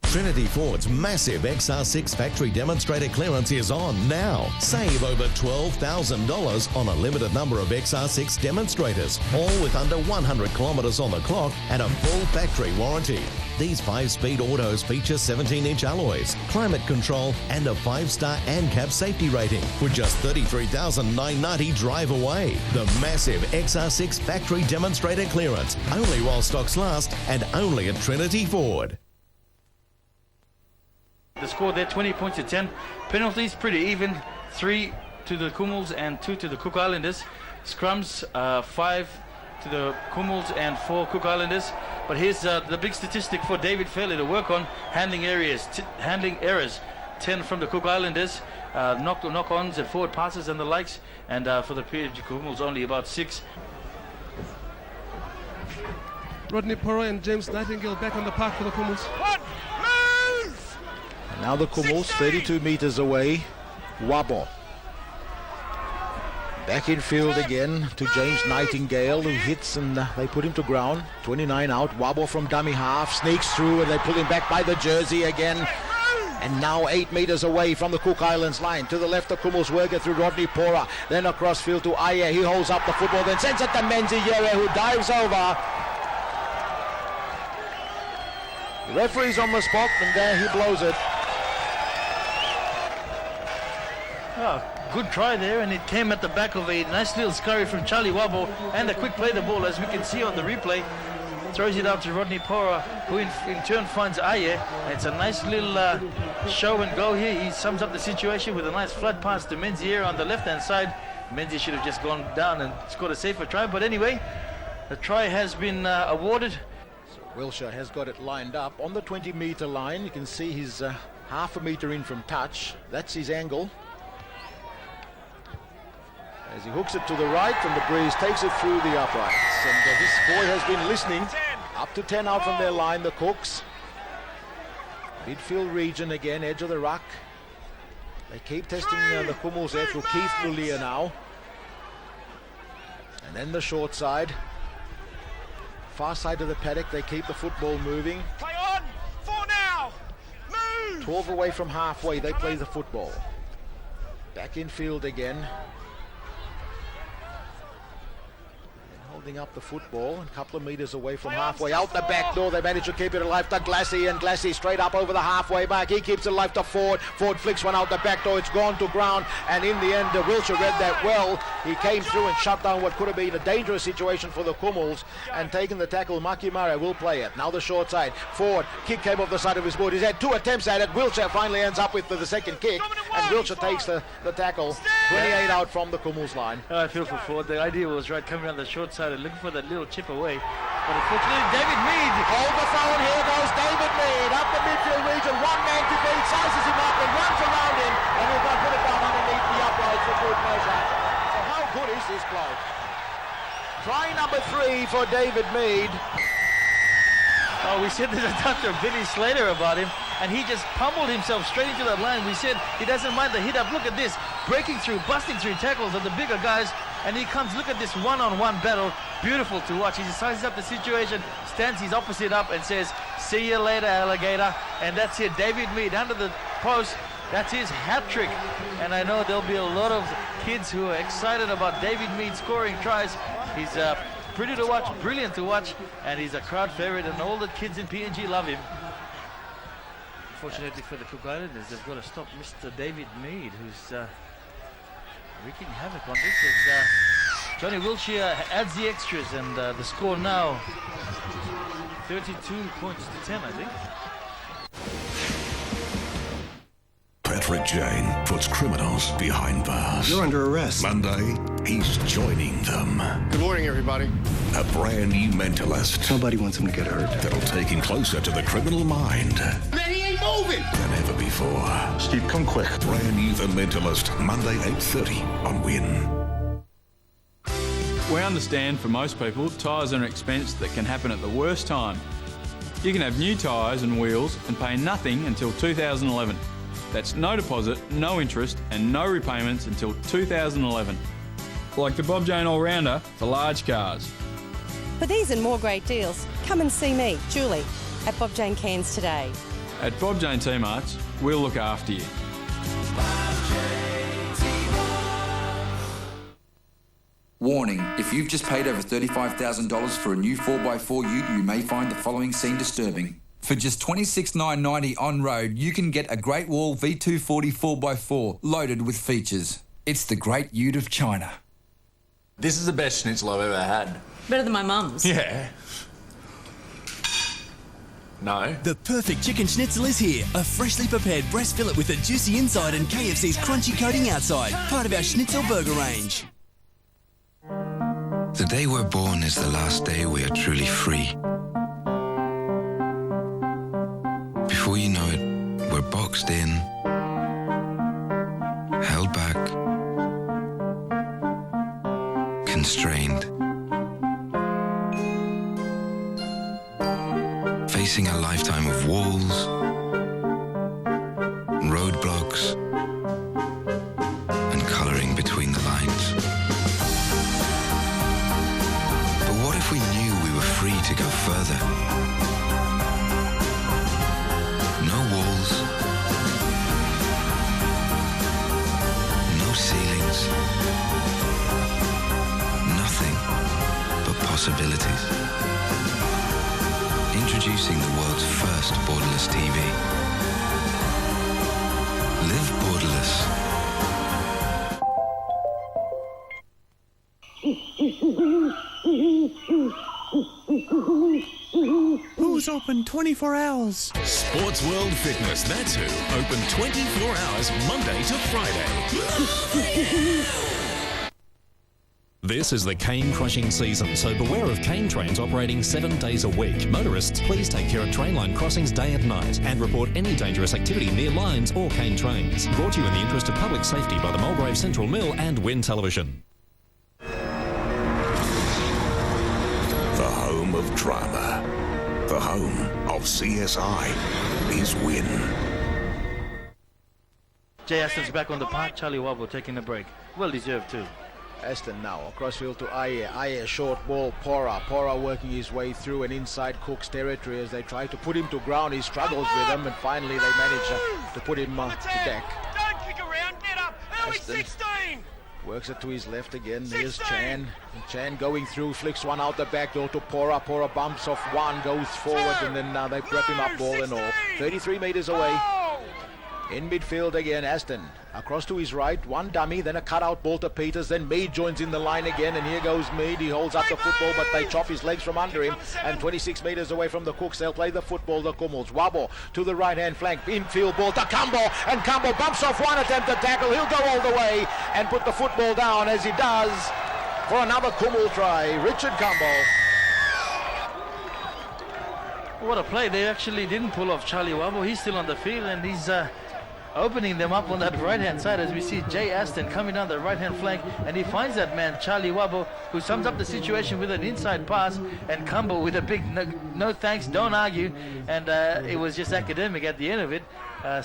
Trinity Ford's massive XR6 factory demonstrator clearance is on now. Save over $12,000 on a limited number of XR6 demonstrators, all with under 100 kilometres on the clock and a full factory warranty. These 5-speed autos feature 17-inch alloys, climate control, and a 5-star ANCAP safety rating with just $33,990 drive away. The massive XR6 factory demonstrator clearance, only while stocks last and only at Trinity Ford. The score there, 20 points to 10. Penalties, pretty even. 3 to the Kumuls and 2 to the Cook Islanders. Scrums, 5 to the Kumuls and 4 Cook Islanders. But here's the big statistic for David Fairley to work on. Handling errors, 10 from the Cook Islanders. Knock-ons and forward passes and the likes. And for the PG Kumuls, only about 6. Rodney Porro and James Nightingale back on the park for the Kumuls. Now the Kumuls 32 metres away. Wabo. Back in field again to James Nightingale, who hits and they put him to ground. 29 out. Wabo from dummy half. Sneaks through and they pull him back by the jersey again. And now 8 metres away from the Cook Islands line. To the left, the Kumuls work it through Rodney Pora. Then across field to Ayer. He holds up the football, then sends it to Menzi Yere, who dives over. The referee's on the spot, and there he blows it. Oh, good try there, and it came at the back of a nice little scurry from Charlie Wabo, and a quick play the ball, as we can see on the replay. Throws it out to Rodney Pora, who in turn finds Ayer. It's a nice little show and go here. He sums up the situation with a nice flat pass to Menzies on the left-hand side. Menzies should have just gone down and scored a safer try, but anyway, the try has been awarded. So Wilshire has got it lined up on the 20-metre line. You can see he's half a metre in from touch. That's his angle. As he hooks it to the right, and the breeze takes it through the uprights. And this boy has been listening. Up to 10 out from their line, the Cooks. Midfield region again, edge of the ruck. They keep testing the Kumuls there through Keith Lulia now. And then the short side. Far side of the paddock, they keep the football moving. Play on! 4 now! Move! 12 away from halfway, they play the football. Back in field again. Holding up the football, a couple of metres away from halfway. Out the back door, they manage to keep it alive to Glassy, and Glassy straight up over the halfway mark. He keeps it alive to Ford. Ford flicks one out the back door. It's gone to ground, and in the end, Wilshire read that well. He came through and shut down what could have been a dangerous situation for the Kumuls, and taking the tackle, Maki Murray will play it. Now the short side. Ford, kick came off the side of his boot. He's had 2 attempts at it. Wilshire finally ends up with the second kick, and Wilshire takes the tackle. 28 out from the Kumuls line. I feel for Ford. The idea was right, coming around the short side and looking for that little chip away. But unfortunately, David Mead. Hold the phone, here goes David Mead up the midfield region. One man to beat, sizes him up and runs around him. And he's going to put it down underneath the uprights for good measure. So how good is this bloke? Try number 3 for David Mead. Oh, we said there's a Dr. Billy Slater about him, and he just pummeled himself straight into that line. We said he doesn't mind the hit up. Look at this. breaking through, busting through tackles of the bigger guys, and he comes, look at this one-on-one battle, beautiful to watch. He sizes up the situation, stands his opposite up and says, see you later, alligator. And that's it, David Mead under the post, that's his hat trick. And I know there'll be a lot of kids who are excited about David Mead scoring tries. He's pretty to watch, brilliant to watch, and he's a crowd favorite, and all the kids in PNG love him. Unfortunately for the Cook Islanders, they've got to stop Mr. David Mead, who's wreaking havoc on this. As Johnny Wiltshire adds the extras, and the score now 32 points to 10, I think. Patrick Jane puts criminals behind bars. You're under arrest. Monday, he's joining them. Good morning, everybody. A brand new mentalist. Nobody wants him to get hurt. That'll take him closer to the criminal mind Man, he ain't moving! than ever before. Steve, come quick. Brand new The Mentalist, Monday 8:30 on Win. We understand for most people, tyres are an expense that can happen at the worst time. You can have new tyres and wheels and pay nothing until 2011. That's no deposit, no interest and no repayments until 2011. Like the Bob Jane All-Rounder for large cars. For these and more great deals, come and see me, Julie, at Bob Jane Cairns today. At Bob Jane T-Marts, we'll look after you. Warning, if you've just paid over $35,000 for a new 4x4 ute, you may find the following scene disturbing. For just $26,990 on road, you can get a Great Wall V240 4x4 loaded with features. It's the Great Ute of China. This is the best schnitzel I've ever had. Better than my mum's. Yeah. No. The perfect chicken schnitzel is here. A freshly prepared breast fillet with a juicy inside and KFC's crunchy coating outside. Part of our schnitzel burger range. The day we're born is the last day we are truly free. Before you know it, we're boxed in, held back, constrained, facing a lifetime of walls, roadblocks, and coloring between the lines. But what if we knew we were free to go further? No walls, no ceilings, nothing but possibilities. Introducing the world's first borderless TV. Live borderless. Who's open 24 hours? Sports World Fitness, that's who. Open 24 hours, Monday to Friday. This is the cane crushing season, so beware of cane trains operating 7 days a week. Motorists, please take care of train line crossings day and night and report any dangerous activity near lines or cane trains. Brought to you in the interest of public safety by the Mulgrave Central Mill and Win Television. The home of drama. The home of CSI is Win. Jay Aston's back on the park. Charlie Wabo taking a break. Well deserved too. Aston now, crossfield to Ayer. Ayer, short ball, Pora. Pora working his way through and inside Cook's territory as they try to put him to ground. He struggles with them and finally they manage to put him to deck. Don't kick around, get up. Early Aston 16. works it to his left again. Here's Chan. And Chan going through, flicks one out the back door to Pora. Pora bumps off one, goes forward, and then they prep him up ball and all. 33 metres away. In midfield again, Aston. Across to his right, one dummy, then a cutout ball to Peters, then Mead joins in the line again, and here goes Mead. He holds up the football, but they chop his legs from under him, and 26 metres away from the Cooks, they'll play the football, the Kummels. Wabo to the right-hand flank, infield ball to Cumbo, and Cumbo bumps off one attempt at tackle. He'll go all the way and put the football down as he does for another Kummel try. Richard Cumbo. What a play. They actually didn't pull off Charlie Wabo. He's still on the field, and he's opening them up on that right-hand side as we see Jay Aston coming down the right-hand flank, and he finds that man, Charlie Wabo, who sums up the situation with an inside pass, and Cumbo with a big no thanks, don't argue, and it was just academic at the end of it.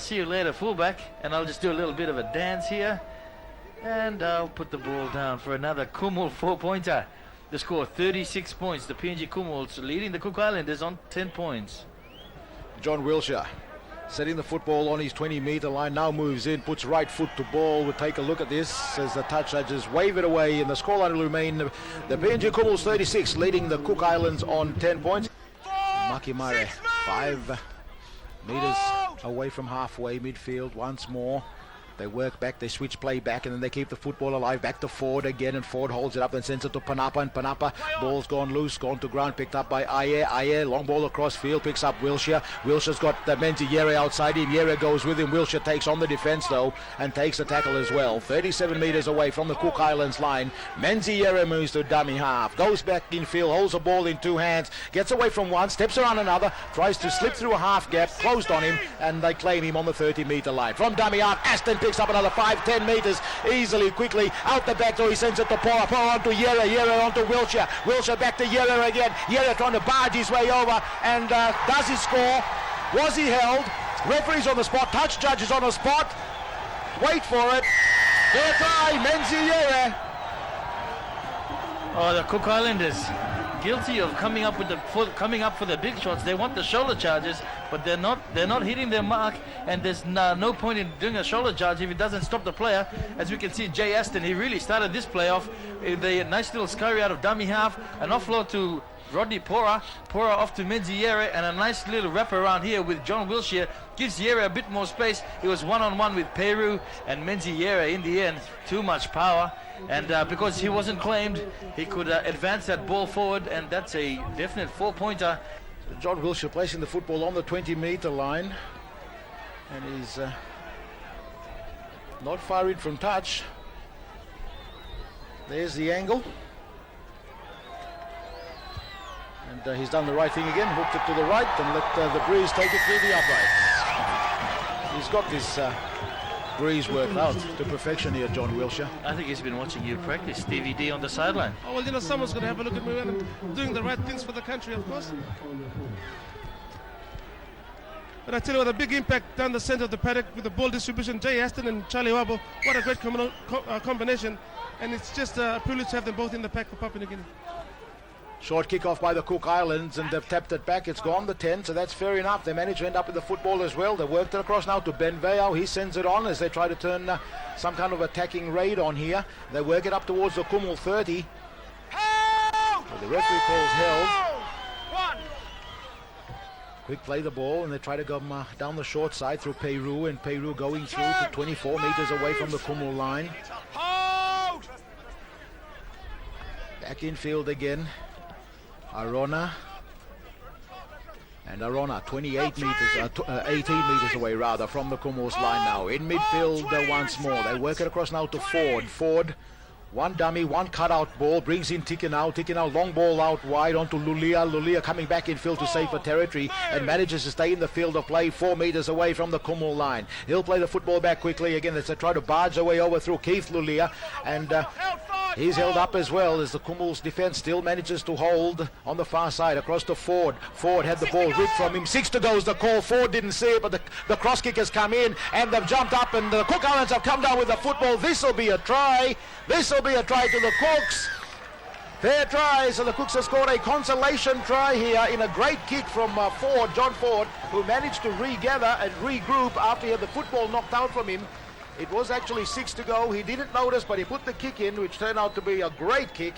See you later, fullback, and I'll just do a little bit of a dance here. And I'll put the ball down for another Kumul 4-pointer. The score 36 points. The PNG Kumuls leading the Cook Islanders on 10 points. John Wilshire setting the football on his 20-metre line, now moves in, puts right foot to ball. We'll take a look at this as the touch judges wave it away, and the scoreline will remain the PNG Kumuls 36 leading the Cook Islands on 10 points. Makimare 5 metres away from halfway, midfield once more. They work back, they switch play back, and then they keep the football alive. Back to Ford again, and Ford holds it up and sends it to Panapa, and Panapa, ball's gone loose, gone to ground, picked up by Ayer. Ayer, long ball across field, picks up Wilshire. Wilshire's got Menzi Yere outside him. Yere goes with him. Wilshire takes on the defence though, and takes the tackle as well. 37 metres away from the Cook Islands line. Menzi Yere moves to dummy half, goes back in field, holds the ball in two hands, gets away from one, steps around another, tries to slip through a half gap, closed on him, and they claim him on the 30-metre line. From dummy half, Aston picks up another 5-10 metres easily, quickly out the back door. He sends it to Pora, Pora onto Yere, Yere onto Wilshire, Wilshire back to Yere again. Yere trying to barge his way over, and does he score? Was he held? Referee's on the spot, touch judge is on the spot. Wait for it. Fair try, Menzi Yere. Oh, the Cook Islanders guilty of coming up for the big shots. They want the shoulder charges, but they're not hitting their mark, and there's no point in doing a shoulder charge if it doesn't stop the player. As we can see, Jay Aston, he really started this play off. The nice little scurry out of dummy half, an offload to Rodney Pora off to Menzi Yere, and a nice little wrap around here with John Wilshire. Gives Yere a bit more space. He was one-on-one with Peru, and Menzi Yere in the end, too much power. And because he wasn't claimed, he could advance that ball forward, and that's a definite 4-pointer. John Wilshire placing the football on the 20-metre line, and he's not far in from touch. There's the angle. And he's done the right thing again, hooked it to the right and let the breeze take it through the uprights. He's got this breeze worked out to perfection here, John Wilshire. I think he's been watching you practice, Stevie D on the sideline. Oh, well, someone's going to have a look at me when I'm doing the right things for the country, of course. But I tell you what, a big impact down the centre of the paddock with the ball distribution. Jay Aston and Charlie Wabo, what a great combination. And it's just a privilege to have them both in the pack for Papua New Guinea. Short kick-off by the Cook Islands, and they've tapped it back. It's gone the 10, so that's fair enough. They managed to end up with the football as well. They worked it across now to Ben Veo. He sends it on as they try to turn some kind of attacking raid on here. They work it up towards the Kumul 30. So the referee calls held. Quick play the ball, and they try to go down the short side through Peru, and Peru going through to 24 metres away from the Kumul line. Back in field again. Arona, and Arona 28 metres, 18 metres away rather from the Kumul's line now. In midfield once more. They work it across now to Ford. Ford, one dummy, one cutout ball, brings in Tikinau. Tikinau, long ball out wide onto Lulia. Lulia coming back in field to safer territory and manages to stay in the field of play 4 metres away from the Kumul line. He'll play the football back quickly again as they try to barge their way over through Keith Lulia, and he's held up as well as the Kumul's defence still manages to hold on the far side across to Ford. Ford had the ball ripped from him. 6 to go is the call. Ford didn't see it, but the cross kick has come in, and they've jumped up, and the Cook Islands have come down with the football. This will be a try. This will be a try to the Cooks. Fair try, so the Cooks have scored a consolation try here in a great kick from Ford, John Ford, who managed to regather and regroup after he had the football knocked out from him. It was actually 6 to go. He didn't notice, but he put the kick in, which turned out to be a great kick.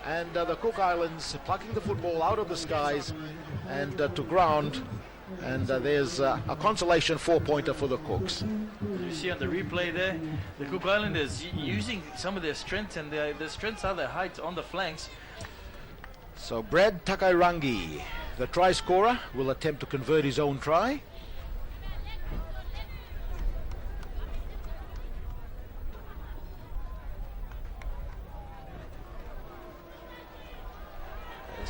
And the Cook Islands plucking the football out of the skies and to ground. And there's a consolation 4-pointer for the Cooks. You see on the replay there, the Cook Islanders using some of their strengths, and their strengths are their height on the flanks. So Brad Takairangi, the try scorer, will attempt to convert his own try.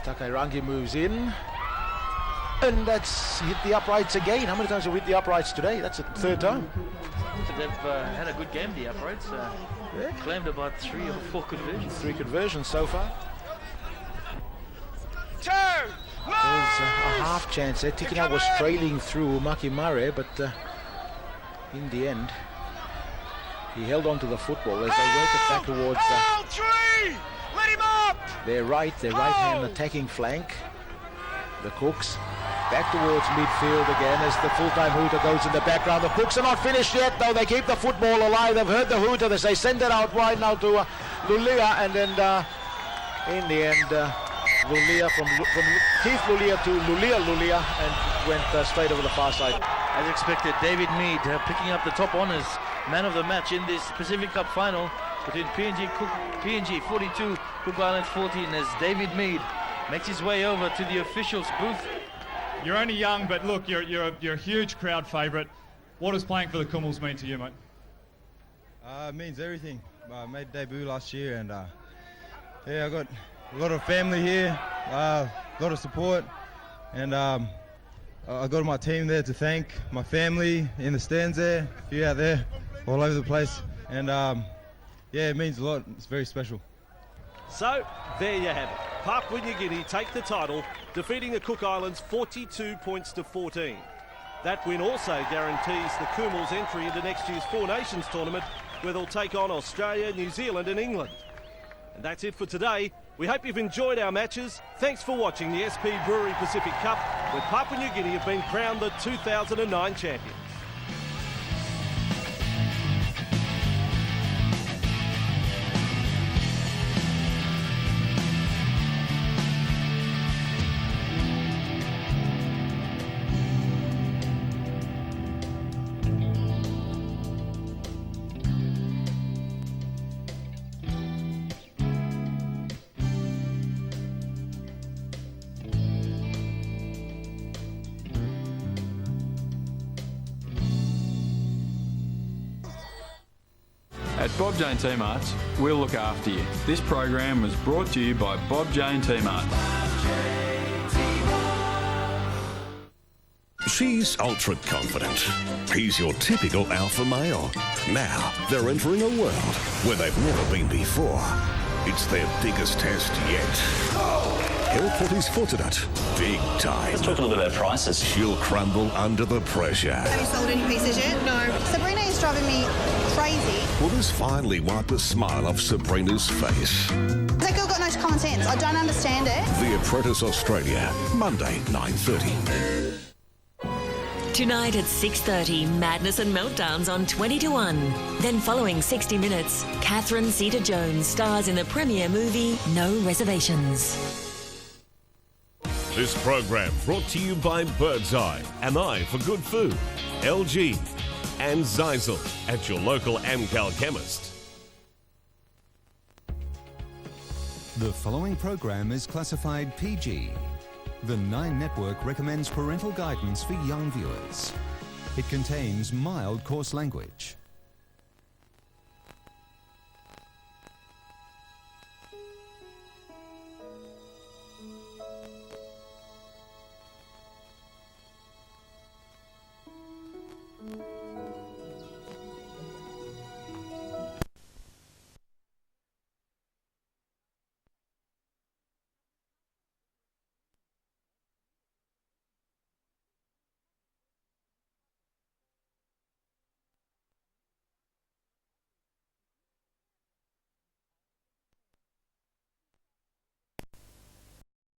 Takairangi moves in, and that's hit the uprights again. How many times have we hit the uprights today? That's the 3rd time. So they've had a good game, the uprights. Claimed about 3 or 4 conversions. 3 conversions so far. There's a half chance there. Tikinau was trailing through Makimare, but in the end, He held on to the football as they worked it back towards Let him up! their right hand attacking flank. The Cooks back towards midfield again as the full-time hooter goes in the background. The Cooks are not finished yet, though. They keep the football alive. They've heard the hooter. They send it out wide now to Lulia, and then in the end, Lulia from Keith Lulia to Lulia, and went straight over the far side. As expected, David Mead picking up the top honours, man of the match in this Pacific Cup final between PNG 42, Cook Islands 14, as David Mead makes his way over to the officials' booth. You're only young, but look, you're a huge crowd favourite. What does playing for the Kumuls mean to you, mate? It means everything. I made debut last year, and yeah, I got a lot of family here, a lot of support, and I got my team there to thank, my family in the stands there, a few out there, all over the place, and yeah, it means a lot. It's very special. So, there you have it. Papua New Guinea take the title, defeating the Cook Islands 42 points to 14. That win also guarantees the Kumuls entry into next year's Four Nations tournament, where they'll take on Australia, New Zealand and England. And that's it for today. We hope you've enjoyed our matches. Thanks for watching the SP Brewery Pacific Cup, where Papua New Guinea have been crowned the 2009 champions. At Bob Jane T-Marts, we'll look after you. This program was brought to you by Bob Jane T-Mart. She's ultra confident. He's your typical alpha male. Now they're entering a world where they've never been before. It's their biggest test yet. He'll put his foot in it, big time. Let's talk a little bit about prices. She'll crumble under the pressure. Have you sold any pieces yet? No. Sabrina is driving me crazy. Will this finally wipe the smile off Sabrina's face? That girl got no common sense. I don't understand it. The Apprentice Australia, Monday, 9:30. Tonight at 6:30, Madness and Meltdowns on 20 to 1. Then following 60 Minutes, Catherine Zeta-Jones stars in the premiere movie No Reservations. This program brought to you by Birdseye, an eye for good food, LG, and Zeisel at your local Amcal chemist. The following program is classified PG. The Nine Network recommends parental guidance for young viewers. It contains mild coarse language.